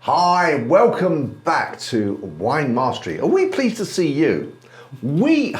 Hi, welcome back to Wine Mastery. Are we pleased to see you? Very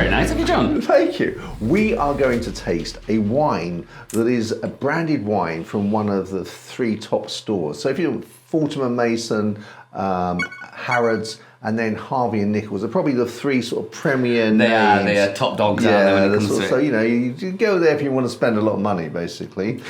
nice of you, John. Thank you. We are going to taste a wine that is a branded wine from one of the 3 top stores. So if you're Fortnum & Mason, Harrods, and then Harvey Nichols are probably the 3 sort of premier names. They are top dogs, aren't they, when it comes to it? So, you go there if you want to spend a lot of money, basically.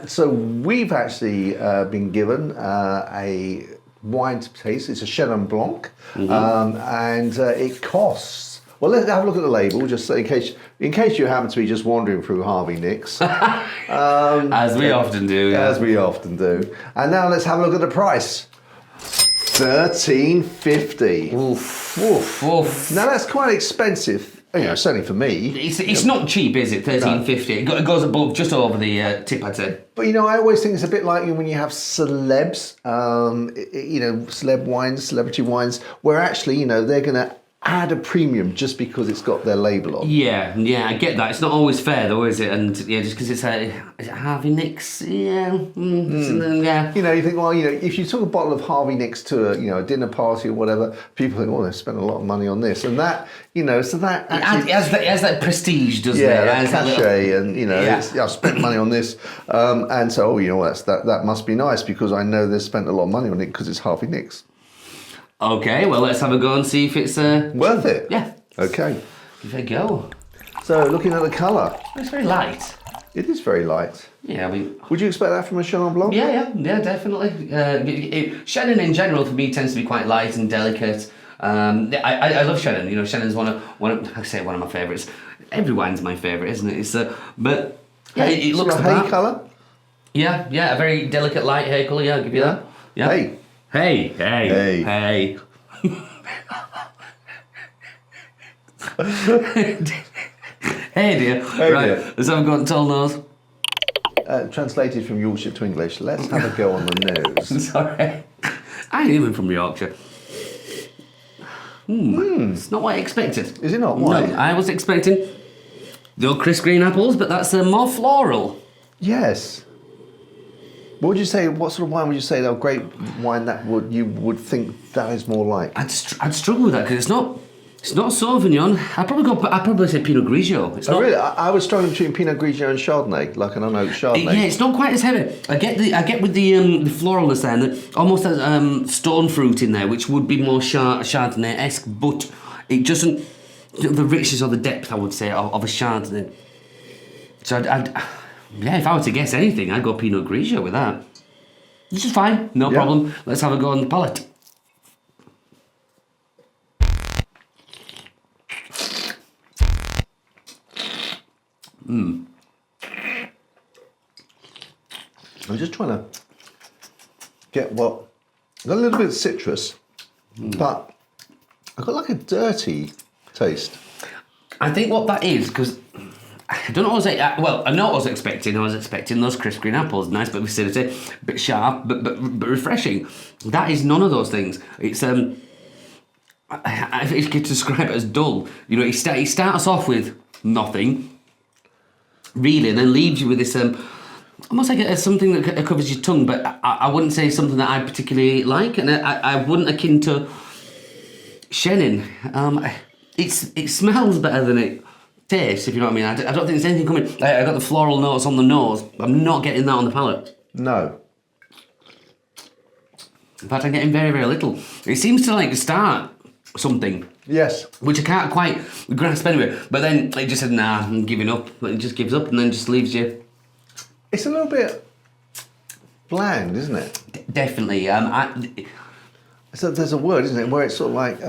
So we've actually been given a wine to taste. It's a Chenin Blanc, and it costs... Well, let's have a look at the label, just so in case you happen to be just wandering through Harvey Nicks. As we often do. Yeah. As we often do. And now let's have a look at the price. $13.50. Oof. Oof. Oof. Now that's quite expensive, certainly for me. It's not cheap, is it? $13.50. No. It goes above, just over the tip, I'd say. But I always think it's a bit like when you have celebs, celeb wines, celebrity wines, where actually, they're going to add a premium just because it's got their label on. Yeah, I get that. It's not always fair though, is it? And yeah, just because is it Harvey Nicks? Yeah. Yeah. You think, well, if you took a bottle of Harvey Nicks to a dinner party or whatever, people think, oh, they spent a lot of money on this and that. So that actually, it has that prestige, doesn't it? Yeah, that cachet, and I've spent money on this, and so that must be nice because I know they've spent a lot of money on it because it's Harvey Nicks. Okay, well, let's have a go and see if it's worth it. Yeah. Okay. Give it a go. So, looking at the colour. It's very light. It is very light. Yeah, Would you expect that from a Chenin Blanc? Yeah, definitely. Chenin in general for me tends to be quite light and delicate. I love Chenin. Chenin's one of my favourites. Every wine's my favourite, isn't it? But yeah, it looks like hay colour. Yeah, a very delicate light hay colour. Yeah, I'll give you that. Yeah. Hey. Hey. Hey dear. Right, let's have a go on tall nose. Translated from Yorkshire to English, let's have a go on the nose. Sorry. I ain't even from Yorkshire. It's not what I expected. Is it not? Why? No, I was expecting the old crisp green apples, but that's more floral. Yes. What would you say? What sort of wine would you say? That great wine that you would think that is more like? I'd struggle with that because it's not Sauvignon. I'd probably say Pinot Grigio. Really? I was struggling between Pinot Grigio and Chardonnay, like an unoaked Chardonnay. Yeah, it's not quite as heavy. I get with the floralness there, and that almost has stone fruit in there, which would be more Chardonnay-esque, but it doesn't. The richness or the depth, I would say, of a Chardonnay. So if I were to guess anything, I'd go Pinot Grigio with that. This is fine, no problem. Let's have a go on the palate. I'm just trying to get got a little bit of citrus, but I've got like a dirty taste. I think what that is, because I don't know what I was I know what I was expecting. I was expecting those crisp green apples, nice bit of acidity, a bit sharp, but refreshing. That is none of those things. It's if you could describe it as dull. It starts off with nothing, really, and then leaves you with this almost like something that covers your tongue. But I wouldn't say something that I particularly like, and I wouldn't akin to Chenin. It smells better than it tastes, if you know what I mean. I don't think there's anything coming. I got the floral notes on the nose. I'm not getting that on the palate. No. In fact, I'm getting very, very little. It seems to start something. Yes. Which I can't quite grasp anyway. But then it just said, nah, I'm giving up. It just gives up and then just leaves you. It's a little bit bland, isn't it? Definitely. So there's a word, isn't it, where it's sort of like,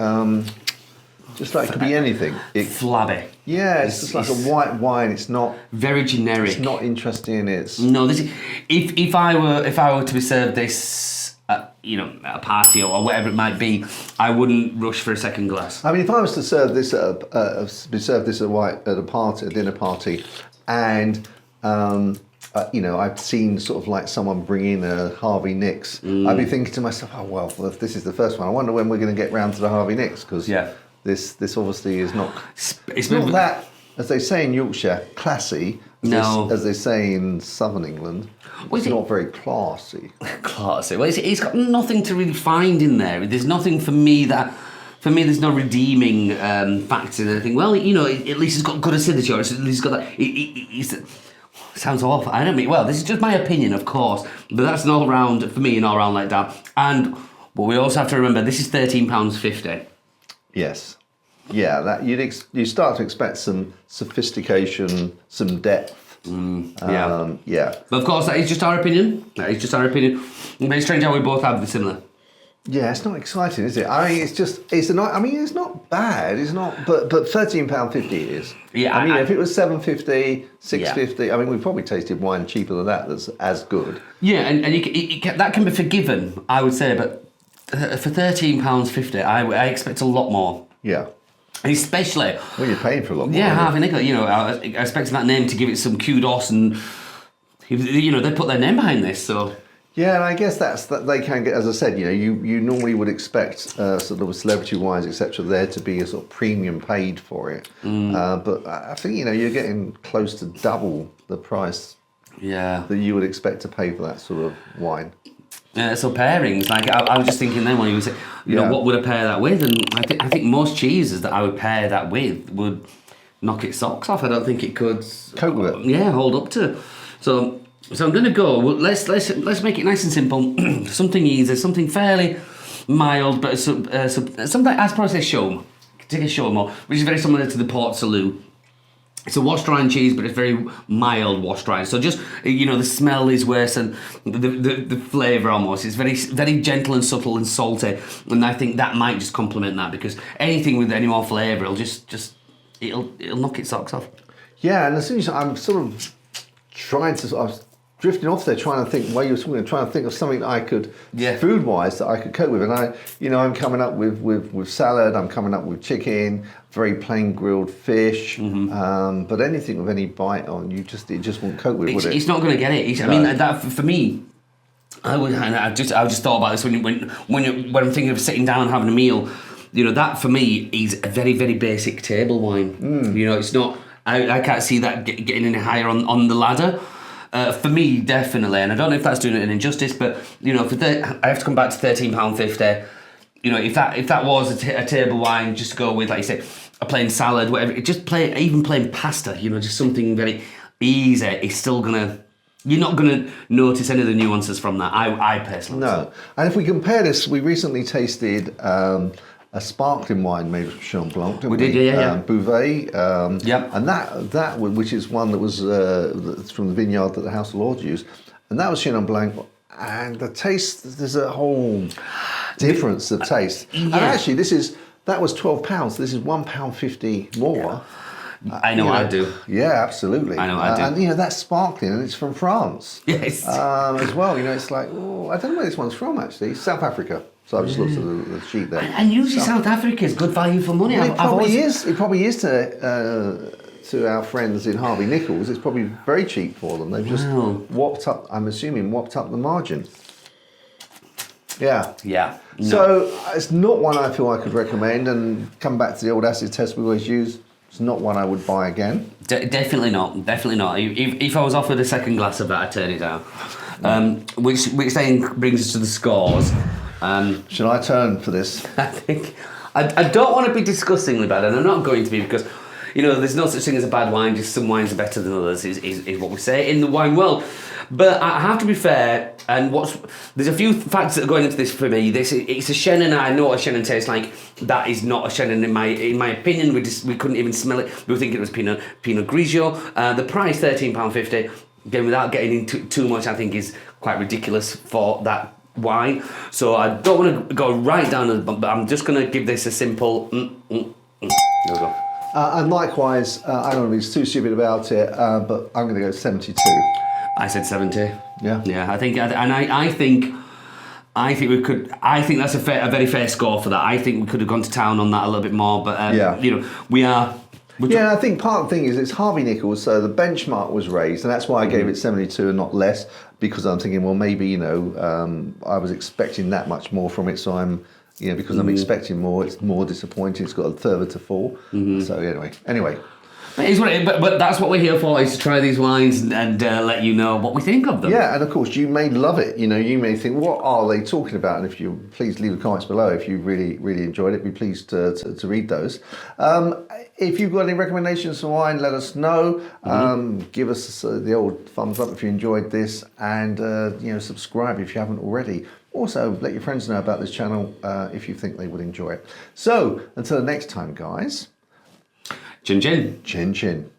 just like it could be anything. Flabby. Yeah, it's just like a white wine. It's not very generic. It's not interesting. No. If I were to be served this, at a party or whatever it might be, I wouldn't rush for a second glass. I mean, if I was to serve this at a party, a dinner party, and I've seen sort of like someone bring in a Harvey Nicks, I'd be thinking to myself, oh well, if this is the first one, I wonder when we're going to get round to the Harvey Nicks, because this obviously is not. It's not that, as they say in Yorkshire, classy, No. As they say in southern England, it's not very classy. Classy. Well, it's got nothing to really find in there. There's nothing for me that. For me, there's no redeeming factor. And I think, well, you know, at least it's got good acidity, or at least it's got that. It sounds awful. I don't mean. Well, this is just my opinion, of course, but that's an all round for me, an all round letdown. And but we also have to remember this is £13.50. Yes. Yeah, that you start to expect some sophistication, some depth. Yeah. But of course, that is just our opinion. But it's strange how we both have the similar. Yeah, it's not exciting, is it? I mean, it's not bad. It's not, but £13.50 is. Yeah. I mean, if it was £7.50, £6.50, I mean, we've probably tasted wine cheaper than that. That's as good. Yeah, and that can be forgiven, I would say, but for £13.50, I expect a lot more. Yeah. Especially well, you're paying for a lot more. Yeah, Harvey Nichols. You know, I expected that name to give it some kudos, and you know they put their name behind this. So yeah, and I guess that they can get, as I said, you know, you normally would expect sort of celebrity wines, etc., there to be a sort of premium paid for it. But I think you know you're getting close to double the price. Yeah. That you would expect to pay for that sort of wine. So pairings, like I was just thinking then when you said, you know, what would I pair that with? And I think most cheeses that I would pair that with would knock its socks off. I don't think it could cope with it. Yeah, hold up to. So I'm going to go. Well, let's make it nice and simple. Something easy, something fairly mild, but something as per say Chaume. Take a Chaume, which is very similar to the Port Salut. It's a washed rind cheese, but it's very mild washed rind. So just, you know, the smell is worse than the flavour almost. It's very, very gentle and subtle and salty. And I think that might just complement that, because anything with any more flavour, it'll knock its socks off. Yeah, and as soon as I'm sort of trying to, I was drifting off there trying to think, while you were talking, trying to think of something that I could, food-wise, that I could cope with. And I'm coming up with salad, I'm coming up with chicken, very plain grilled fish, but anything with any bite on, it just won't cope with it. It's not going to get it. I mean, that for me, I just thought about this when I'm thinking of sitting down and having a meal. You know, that for me is a very, very basic table wine. You know, it's not. I can't see that getting any higher on the ladder. For me, definitely, and I don't know if that's doing it an injustice, but you know, I have to come back to £13.50. You know, if that was a table wine, just to go with, like you say, a plain salad, whatever, even plain pasta, you know, just something very easy, it's still you're not gonna notice any of the nuances from that. I personally. No, and if we compare this, we recently tasted a sparkling wine made of Chenin Blanc, didn't we? We did, yeah. Bouvet. Yep. And that which is one that was from the vineyard that the House of Lords used, and that was Chenin Blanc. And the taste, there's a whole difference of taste. Yeah. And actually, that was £12. This is £1.50 more. I know I do. Yeah, absolutely. I know I do. And you know, that's sparkling, and it's from France. Yes. As well, you know, it's like, I don't know where this one's from actually. South Africa. So I've just looked at the sheet there. And usually South Africa is good value for money. Well, it probably is to our friends in Harvey Nichols. It's probably very cheap for them. They've just whopped up. I'm assuming whopped up the margin. Yeah. Yeah. No. So it's not one I feel I could recommend. And come back to the old acid test we always use. It's not one I would buy again. Definitely not. Definitely not. If I was offered a second glass of that, I'd turn it down. Which then brings us to the scores. Should I turn for this? I think I don't want to be disgustingly bad, and I'm not going to be, because you know there's no such thing as a bad wine. Just some wines are better than others is what we say in the wine world. But I have to be fair, and there's a few facts that are going into this for me. It's a Chenin. I know what a Chenin tastes like. That is not a Chenin in my opinion. We couldn't even smell it. We were thinking it was Pinot Grigio. The price £13.50. Again, without getting into too much, I think is quite ridiculous for that wine. So I don't want to go right down, but I'm just going to give this a simple. There we go. And likewise, I don't want to be too stupid about it, but I'm going to go 72. I said 70. Yeah. Yeah, I think we could. I think that's a very fair score for that. I think we could have gone to town on that a little bit more, but you know, we are. Yeah, I think part of the thing is it's Harvey Nichols, so the benchmark was raised, and that's why I gave it 72 and not less, because I'm thinking, well, maybe, you know, I was expecting that much more from it, so I'm, you know, because I'm expecting more, it's more disappointing, it's got a further to fall. So anyway. But that's what we're here for, is to try these wines and let you know what we think of them. Yeah, and of course you may love it. You know, you may think, what are they talking about? And if you please leave the comments below if you really enjoyed it. Be pleased to read those. If you've got any recommendations for wine, let us know. Give us the old thumbs up if you enjoyed this, and subscribe if you haven't already. Also, let your friends know about this channel if you think they would enjoy it. So, until next time, guys. Chin chin. Chin chin.